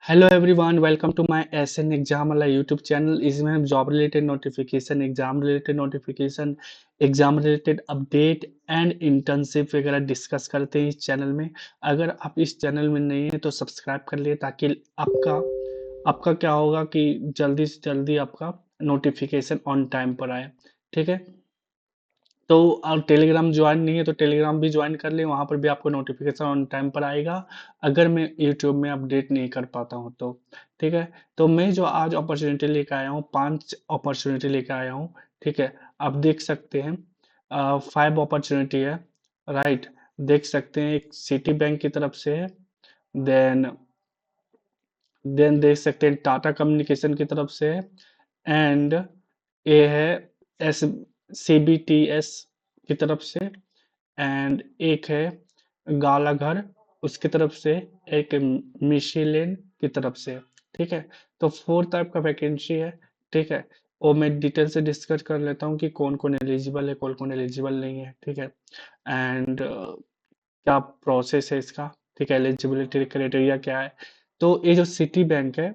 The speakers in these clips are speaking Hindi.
Hello everyone, welcome to my SN exam वाला यूट्यूब चैनल। इसमें हम job related notification, exam related update and internship वगैरह डिस्कस करते हैं इस चैनल में। अगर आप इस चैनल में नए हैं तो सब्सक्राइब कर लिए, ताकि आपका आपका क्या होगा कि जल्दी से जल्दी आपका नोटिफिकेशन ऑन टाइम पर आए। ठीक है। तो और टेलीग्राम ज्वाइन नहीं है तो टेलीग्राम भी ज्वाइन कर लें, वहाँ पर भी आपको नोटिफिकेशन ऑन टाइम पर आएगा, अगर मैं यूट्यूब में अपडेट नहीं कर पाता हूँ तो। ठीक है। तो मैं जो आज अपॉर्चुनिटी लेकर आया हूँ, 5 अपॉर्चुनिटी लेकर आया हूँ। ठीक है। आप देख सकते हैं 5 अपॉर्चुनिटी है। राइट। देख सकते हैं, एक सिटी बैंक की तरफ से है। देन देन देख सकते हैं टाटा कम्युनिकेशन की तरफ से है। एंड ये है एस CBTS की तरफ से। एंड एक है गालाघर, उसकी तरफ से। एक मिशिलेन की तरफ से। ठीक है। तो 4 टाइप का वैकेंसी है। ठीक है। वो मैं डिटेल से डिस्कस कर लेता हूँ कि कौन कौन एलिजिबल है, कौन कौन एलिजिबल नहीं है। ठीक है। एंड क्या प्रोसेस है इसका। ठीक है। एलिजिबिलिटी क्राइटेरिया क्या है। तो ये जो सिटी बैंक है,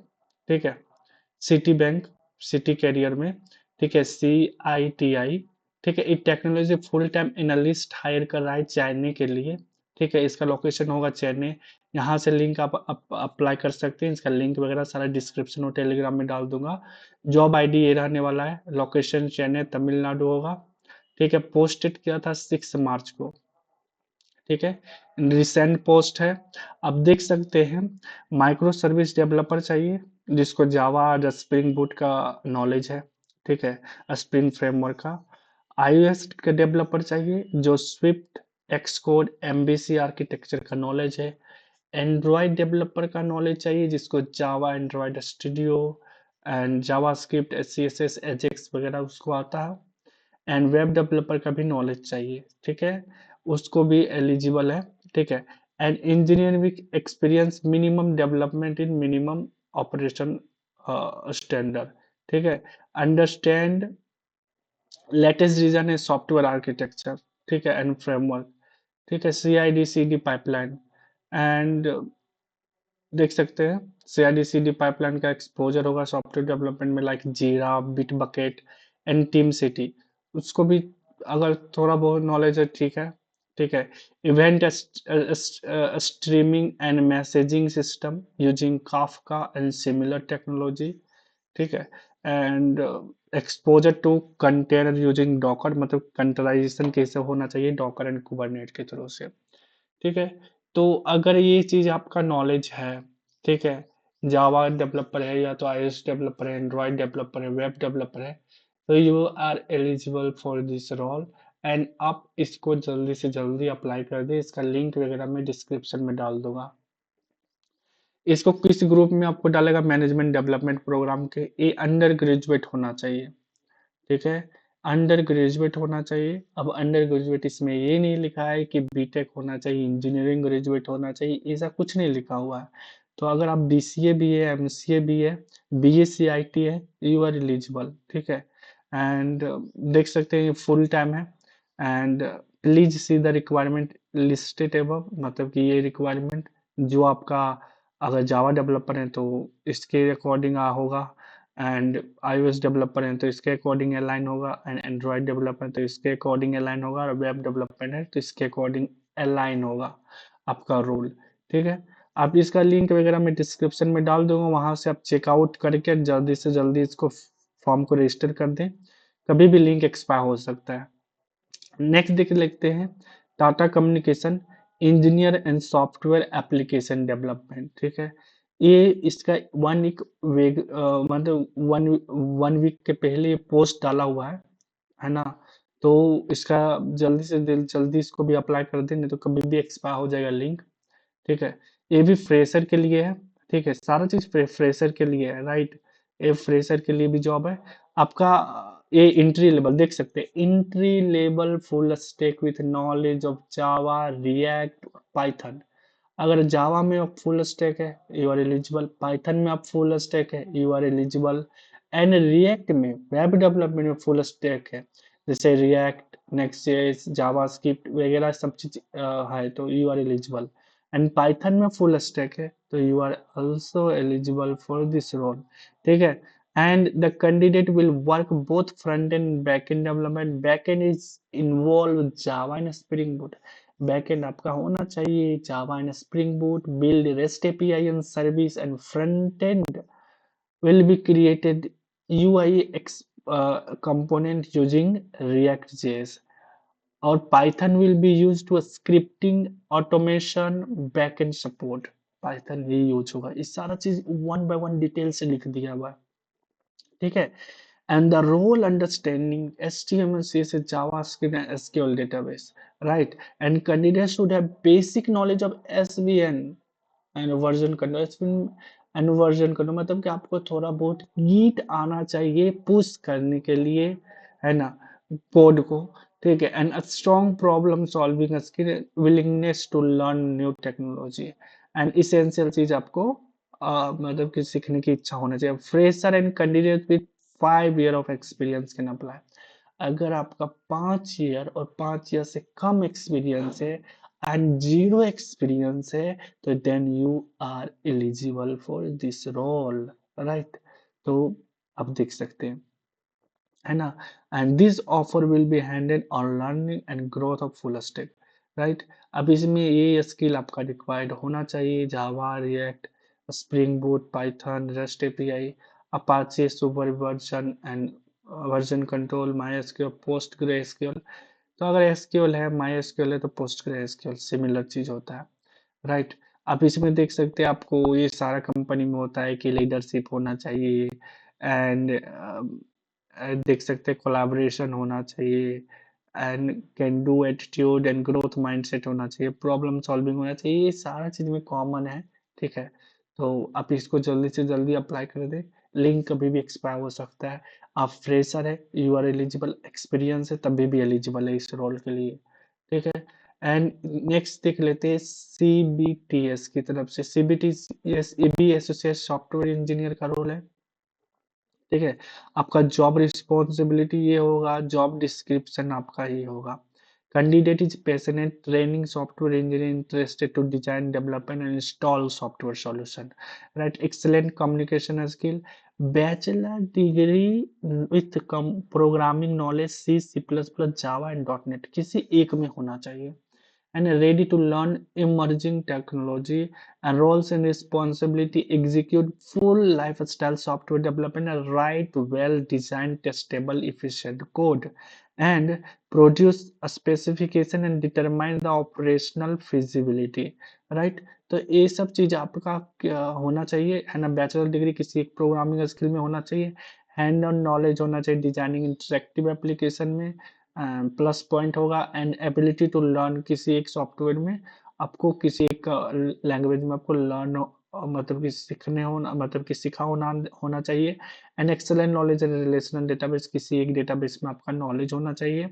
ठीक है, सिटी बैंक, सिटी कैरियर में। ठीक है। CITI। ठीक है। ये technology full time analyst hire कर रहा है चेन्नई के लिए। ठीक है। इसका लोकेशन होगा चेन्नई। यहाँ से लिंक आप अप्लाई कर सकते हैं। इसका लिंक वगैरह सारा डिस्क्रिप्शन और टेलीग्राम में डाल दूंगा। जॉब आईडी ये रहने वाला है। लोकेशन चेन्नई तमिलनाडु होगा। ठीक है। पोस्टेड किया था 6 मार्च को। ठीक है। रिसेंट पोस्ट है। आप देख सकते हैं माइक्रो सर्विस डेवलपर चाहिए, जिसको जावा और स्प्रिंग बूट का नॉलेज है। ठीक है। स्प्रिंग फ्रेमवर्क का। iOS के डेवलपर चाहिए जो स्विफ्ट, एक्सकोड, MVC आर्किटेक्चर का नॉलेज है। एंड्रॉयड डेवलपर का नॉलेज चाहिए, जिसको Java, Android Studio and JavaScript, CSS, Ajax वगैरह उसको आता है। एंड वेब डेवलपर का भी नॉलेज चाहिए। ठीक है। उसको भी एलिजिबल है। ठीक है। And engineer with experience minimum development in minimum operation standard. ठीक है। अंडरस्टैंड लेटेस्ट रीजन है सॉफ्टवेयर आर्किटेक्चर। ठीक है। And framework. ठीक है। CI/CD pipeline. एंड देख सकते हैं CI/CD पाइपलाइन का एक्सपोजर होगा सॉफ्टवेयर डेवलपमेंट में, लाइक जीरा, बिटबकेट एंड टीम सिटी। उसको भी अगर थोड़ा बहुत नॉलेज है, ठीक है। ठीक है। Event streaming and messaging system using Kafka and similar technology. ठीक है। And exposure to container using Docker, मतलब कंटेनराइजेशन कैसे होना चाहिए डॉकर एंड कुबरनेट के थ्रू से। ठीक है। तो अगर ये चीज़ आपका नॉलेज है, ठीक है, जावा डेवलपर है या तो iOS डेवलपर है, एंड्रॉयड डेवलपर है, वेब डेवलपर है, तो you are eligible for this role. And आप इसको जल्दी से जल्दी अप्लाई कर दें। इसका लिंक वगैरह मैं डिस्क्रिप्शन में डाल दूंगा। इसको किस ग्रुप में आपको डालेगा, मैनेजमेंट डेवलपमेंट प्रोग्राम के। ये अंडर ग्रेजुएट होना चाहिए। ठीक है। अंडर ग्रेजुएट होना चाहिए। अब अंडर ग्रेजुएट इसमें ये नहीं लिखा है कि बीटेक होना चाहिए, इंजीनियरिंग ग्रेजुएट होना चाहिए, ऐसा कुछ नहीं लिखा हुआ है। तो अगर आप BCA भी है, MCA भी है, BSc IT है, यू आर एलिजिबल। ठीक है। एंड देख सकते हैं फुल टाइम है। And please see the requirement listed above, मतलब कि ये रिक्वायरमेंट जो आपका, अगर जावा डेवलपर है तो इसके अकॉर्डिंग होगा। एंड iOS डेवलपर है तो इसके अकॉर्डिंग अलाइन होगा। एंड एंड्रॉयड डेवलपर है तो इसके अकॉर्डिंग अलाइन होगा। और वेब डेवलपमेंट है तो इसके अकॉर्डिंग अलाइन होगा आपका रोल। ठीक है। आप इसका लिंक वगैरह मैं डिस्क्रिप्शन में डाल दूंगा, वहां से आप चेकआउट करके जल्दी से जल्दी इसको फॉर्म को रजिस्टर कर दें। कभी भी लिंक एक्सपायर हो सकता है। नेक्स्ट देख लेते हैं Tata communication, engineer and software application development. ठीक है। ये इसका 1 वीक मतलब 1 वीक के पहले ये पोस्ट डाला हुआ है ना। तो इसका जल्दी से जल्दी इसको भी अप्लाई कर दें, नहीं तो कभी भी एक्सपायर हो जाएगा लिंक। ठीक है। ये भी फ्रेशर के लिए है। ठीक है। सारा चीज फ्रेशर के लिए है। राइट। ये फ्रेशर के लिए भी जॉब है आपका। ये एंट्री लेवल देख सकते हैं, entry level full stack with knowledge of Java, React, Python. अगर जावा में आप फुल स्टैक है, यू आर एलिजिबल। पाइथन में आप फुल स्टैक है, you are eligible. And React में, वेब डेवलपमेंट में फुल स्टैक है, जैसे रिएक्ट, नेक्स्ट.जेएस, जावास्क्रिप्ट वगैरह सब चीज है, तो you are eligible. And Python में फुल स्टैक है, तो you are also eligible for this role, ठीक है। And the candidate will work both front end back end development. Back end is involve Java and Spring Boot. Back end आपका होना चाहिए Java and Spring Boot, build REST API and service, and front end will be created UI component using React.js, और Python will be used to scripting, automation, backend support। Python he use होगा। इस सारा चीज वन बाय वन डिटेल से लिख दिया हुआ है, ठीक है। And the role understanding HTML, CSS, JavaScript, and SQL database, right? And candidates should have basic knowledge of SVN and version control. And version control मतलब कि आपको थोड़ा बहुत गीट आना चाहिए पुश करने के लिए, है ना, कोड को, ठीक है। And strong problem solving skill, willingness to learn new technology. And essential चीज आपको मतलब कि सीखने की इच्छा होना चाहिए। Fresher and candidate with 5 year of experience can apply. अगर आपका 5 ईयर और 5 ईयर से कम एक्सपीरियंस है एंड जीरो एक्सपीरियंस है, तो then you are eligible for this role, right. तो आप देख सकते हैं, है ना। And this offer will be handed on learning and growth of full stack, right. अब इसमें ये स्किल आपका रिक्वायर्ड होना चाहिए, Java, React, Spring Boot, Python, REST API, Apache Subversion and version control, MySQL, PostgreSQL. तो अगर एसक्यूएल है, माई एसक्यूएल है, तो पोस्ट ग्रे एसक्यूएल सिमिलर चीज होता है, राइट। आप इसमें देख सकते हैं, आपको ये सारा कंपनी में होता है कि लीडरशिप होना चाहिए, एंड देख सकते हैं कोलैबोरेशन होना चाहिए, and can do attitude and growth mindset होना चाहिए, प्रॉब्लम सॉल्विंग होना चाहिए। ये सारा चीज में कॉमन है, ठीक है। तो आप इसको जल्दी से जल्दी अप्लाई कर दें। लिंक कभी भी एक्सपायर हो सकता है। आप फ्रेशर है, यू आर एलिजिबल, एक्सपीरियंस है तभी भी एलिजिबल है इस रोल के लिए, ठीक है। एंड नेक्स्ट देख लेते हैं सीबीटीएस की तरफ से। सीबीटीएस ये भी एसोसिएट सॉफ्टवेयर इंजीनियर का रोल है, ठीक है। आपका जॉब रिस्पॉन्सिबिलिटी ये होगा, जॉब डिस्क्रिप्शन आपका ये होगा। Candidate is passionate training software engineer interested to design develop and install software solution, right. Excellent communication skill, bachelor degree with programming knowledge C, C plus plus, Java and dot net, किसी एक में होना चाहिए। And ready to learn emerging technology and roles and responsibility, execute full lifestyle software development and write well designed testable efficient code, and produce a specification and determine the operational feasibility, right। तो ये सब चीज आपका होना चाहिए, है ना। बैचलर डिग्री किसी एक प्रोग्रामिंग स्किल में होना चाहिए, हैंड ऑन नॉलेज होना चाहिए डिजाइनिंग इंटरेक्टिव एप्लीकेशन में, प्लस पॉइंट होगा। एंड एबिलिटी टू लर्न, किसी एक सॉफ्टवेयर में आपको किसी एक लैंग्वेज में आपको लर्न मतलब कि सीखने होना, मतलब कि सीखा होना चाहिए। And excellent knowledge and relational database, किसी एक डेटाबेस में आपका नॉलेज होना चाहिए।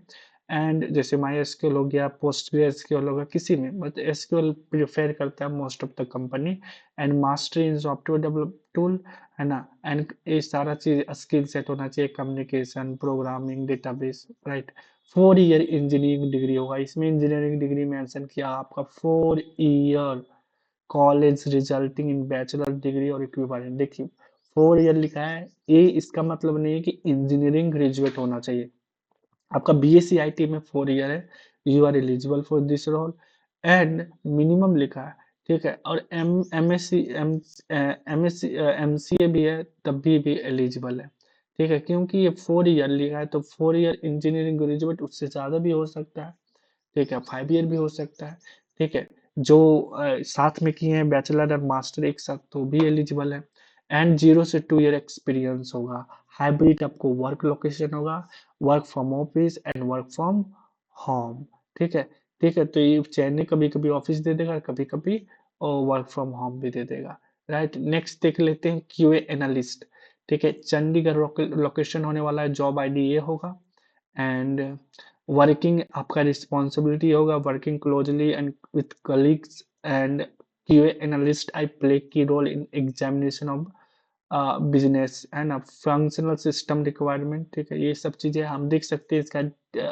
एंड जैसे माई एसक्यूएल हो गया, पोस्ट एसक्यूएल होगा, किसी में बट एसक्यूएल प्रिफेर करता है most of the company. And mastery in software develop tool, है ना। एंड ये सारा चीज स्किल सेट होना चाहिए, communication, programming, database, right. 4 year engineering degree होगा, इसमें इंजीनियरिंग डिग्री मेंशन किया आपका 4 year college resulting in bachelor degree और इक्विवेलेंट। देखिए 4 ईयर लिखा है, ये इसका मतलब नहीं है कि इंजीनियरिंग ग्रेजुएट होना चाहिए। आपका बीएससी आईटी में 4 ईयर है, you are eligible for this role. And minimum लिखा है, ठीक है। और एमएससी एमएससी एमसीए भी है तब भी एलिजिबल है, ठीक है। क्योंकि ये 4 ईयर लिखा है, तो 4 ईयर इंजीनियरिंग ग्रेजुएट, उससे ज्यादा भी हो सकता है, ठीक है। 5 ईयर भी हो सकता है, ठीक है। जो साथ में किए हैं बैचलर और मास्टर एक साथ, तो भी एलिजिबल है। एंड 0 से 2 ईयर एक्सपीरियंस होगा। हाइब्रिड आपको वर्क लोकेशन होगा, work from office and work from home, ठीक है। ठीक है, तो ये चेन्नई कभी कभी ऑफिस दे देगा, कभी कभी और वर्क फ्रॉम होम भी दे देगा, राइट। नेक्स्ट देख लेते हैं क्यूए एनालिस्ट, ठीक है। चंडीगढ़ लोकेशन होने वाला है, जॉब आईडी ये होगा। एंड वर्किंग आपका रिस्पॉन्सिबिलिटी होगा, working closely and with colleagues and QA analyst I play key role in examination of business है ना, फंक्शनल सिस्टम रिक्वायरमेंट, ठीक है, ये सब चीजें हम देख सकते हैं। इसका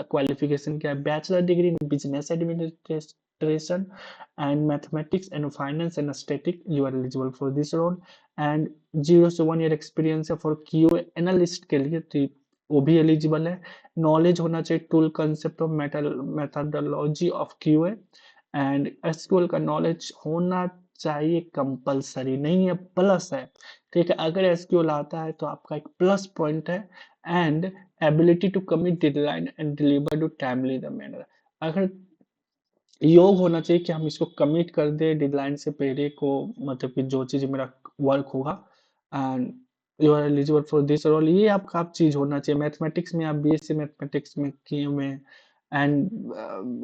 क्वालिफिकेशन क्या है, bachelor degree in business administration and mathematics and finance and static, you are eligible for this role. And 0 से 1 ईयर एक्सपीरियंस है फॉर क्यू एनालिस्ट के लिए, तो वो भी एलिजिबल है। नॉलेज होना चाहिए tool concept of methodology of Q and SQL का नॉलेज होना चाहिए, कंपलसरी नहीं है, प्लस है, ठीक है। अगर एसक्यूएल आता है तो आपका एक प्लस पॉइंट है। And ability to commit deadline and deliver to timely the manner, अगर योग होना चाहिए कि हम इसको कमिट कर दें डेडलाइन से पहले को, मतलब कि जो चीज़ मेरा वर्क होगा। And you are eligible for this role, ये आपका आप चीज़ होना चाहिए। मैथमेटिक्स में आप बीएससी मैथमेटिक्स में किए हुए हैं and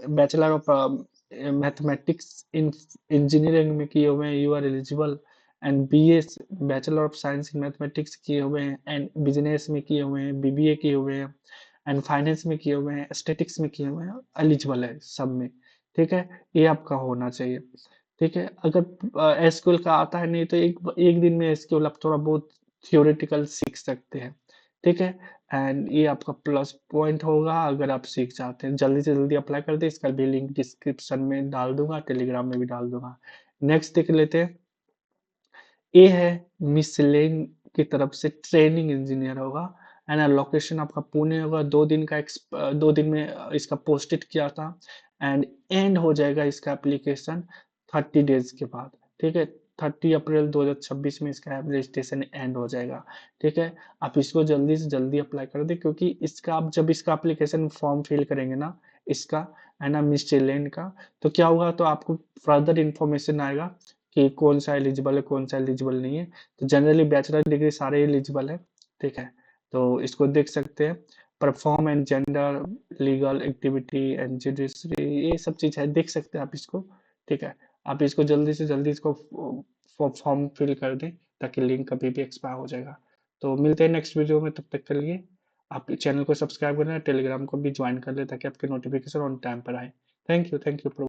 bachelor of mathematics in engineering में किए हुए हैं, you are eligible. And BS bachelor of science in mathematics किए हुए हैं एंड बिजनेस में किए हुए हैं, बीबीए किए हुए हैं एंड फाइनेंस में किए हुए हैं, स्टैटिक्स में किए हुए हैं, एलिजिबल है सब में, ठीक है। ये आपका होना चाहिए, ठीक है। अगर एसक्यूएल का आता है नहीं तो एक एक दिन में एसक्यूएल आप थोड़ा बहुत थियोरेटिकल सीख सकते हैं, ठीक है। एंड ये आपका प्लस पॉइंट होगा अगर आप सीख जाते हैं। जल्दी से जल्दी अप्लाई कर दे, इसका भी लिंक डिस्क्रिप्शन में डाल दूंगा, टेलीग्राम में भी डाल दूंगा। नेक्स्ट देख लेते हैं। ए है मिसलेन की तरफ से ट्रेनिंग इंजीनियर होगा एंड लोकेशन आपका पुणे होगा। 2 दिन का 2 दिन में इसका पोस्टेड किया था एंड एंड हो जाएगा इसका एप्लीकेशन 30 डेज के बाद, ठीक है। 30 अप्रैल 2026 में इसका रजिस्ट्रेशन एंड हो जाएगा, ठीक है। आप इसको जल्दी से जल्दी अप्लाई कर दें, क्योंकि इसका आप जब इसका एप्लीकेशन फॉर्म फिल करेंगे ना, इसका है ना मिस्टेलेन का, तो क्या होगा, तो आपको फर्दर इन्फॉर्मेशन आएगा कि कौन सा एलिजिबल है कौन सा एलिजिबल नहीं है। तो जनरली बैचलर डिग्री सारे एलिजिबल है, ठीक है। तो इसको देख सकते हैं। Perform and gender, legal activity and judiciary, ये सब चीज़ है, देख सकते हैं आप इसको, ठीक है। आप इसको जल्दी से जल्दी इसको फॉर्म फिल कर दें, ताकि लिंक कभी भी एक्सपायर हो जाएगा। तो मिलते हैं नेक्स्ट वीडियो में, तब तक के लिए आप चैनल को सब्सक्राइब करना, टेलीग्राम को भी ज्वाइन कर लें ताकि आपके नोटिफिकेशन ऑन टाइम पर आए। Thank you